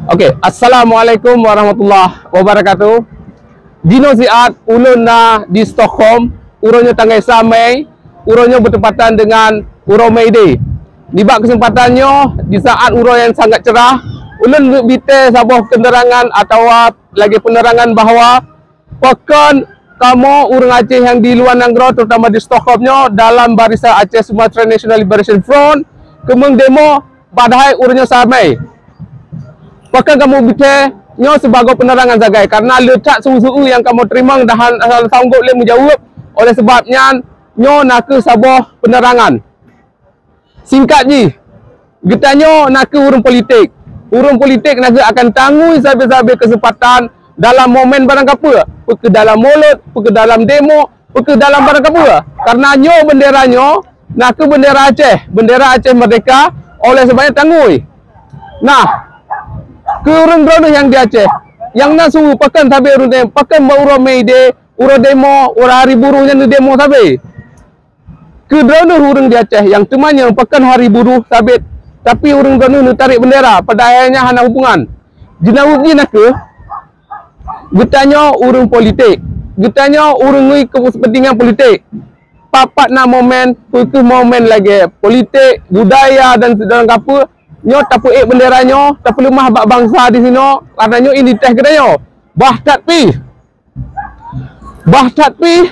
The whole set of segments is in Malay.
Okey, Assalamualaikum warahmatullahi wabarakatuh. Dino Ziad ulun na di Stockholm, urunnya tanggal Samai, urunnya bertepatan dengan Urau May Day. Di bak kesempatannya di saat urau yang sangat cerah, ulun bite sebuah penerangan atau lagi penerangan bahawa pekan kamu urang Aceh yang di luar negara terutama di Stockholmnya dalam barisan Aceh Sumatera National Liberation Front kemeng demo padahal urunnya Samai. Pakai kamu bicara nyo sebagai penerangan zagai karena letak suhu-suhu yang kamu terima dah sanggup boleh menjawab oleh sebabnya nyo nak ke sebuah penerangan. Singkat ji, getanyo nak ke urung politik. Urung politik nak akan tanggung sampai-sampai kesempatan dalam momen barang apa? Ke dalam mulut, ke dalam demo, ke dalam barang apa? Karena nyo benderanyo nak ke bendera Aceh Merdeka oleh sebabnya tanggung. Nah, ke urang-urang yang di Aceh yang nak suruh pakai tabe urang pakai Urau May Day, urang demo, urang hari buruh yang demo tabe. Ke urang di Aceh yang temannya pakai hari buruh tabe tapi urang-urang nu tarik bendera pada akhirnya hana hubungan. Jenawuk ni nak ke getanya urang politik. Getanya urang ngui kepentingan politik. Papat na momen, ke momen lagi politik, budaya dan apa nyo tak puik bendera nyo, tak perlu mah bak bangsa di sini karena nyo ini teh kedai bahtat pi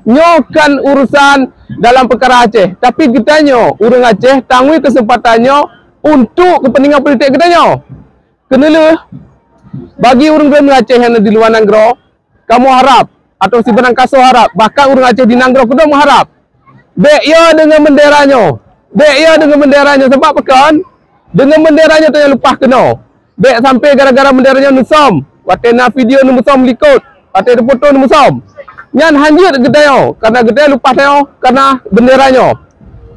nyo kan urusan dalam perkara Aceh tapi kita nyo urang Aceh tangui kesempatannya untuk kepentingan politik kita nyo kena le bagi urang Aceh yang di luar negara kamu harap atau si benang kaso harap bahkan urang Aceh di negara kuda mengharap dek ya dengan benderanya sebab pekan dengan benderanya tu yang lepas kena. Baik sampai gara-gara benderanya nusom. Watena video nusom likut. Watena foto nusom. Nyan hanjut gedaya karena gedaya lepas tayo karena benderanya.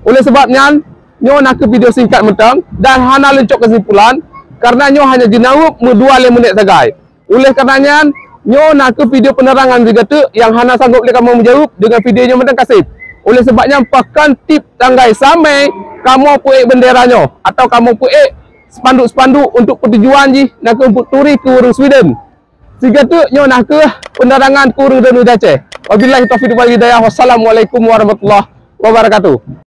Oleh sebabnya nyo nak ke video singkat mentang dan hana lencok kesimpulan karena nyo hanya jenawup me 2 minit sagai. Oleh karenanya nyo nak ke video penerangan juga tu yang hana sanggup boleh kamu menjawab dengan videonya mentang kasih. Oleh sebabnya pakan tip tanggai samai kamu puik benderanya atau kamu puik spanduk-spanduk untuk pertujuan ji nak ke untuk turi ke urang Sweden. Sehingga tu nyo nak ke penerangan ke urang Aceh. Wabillahi taufiq wal hidayah. Wassalamualaikum warahmatullahi wabarakatuh.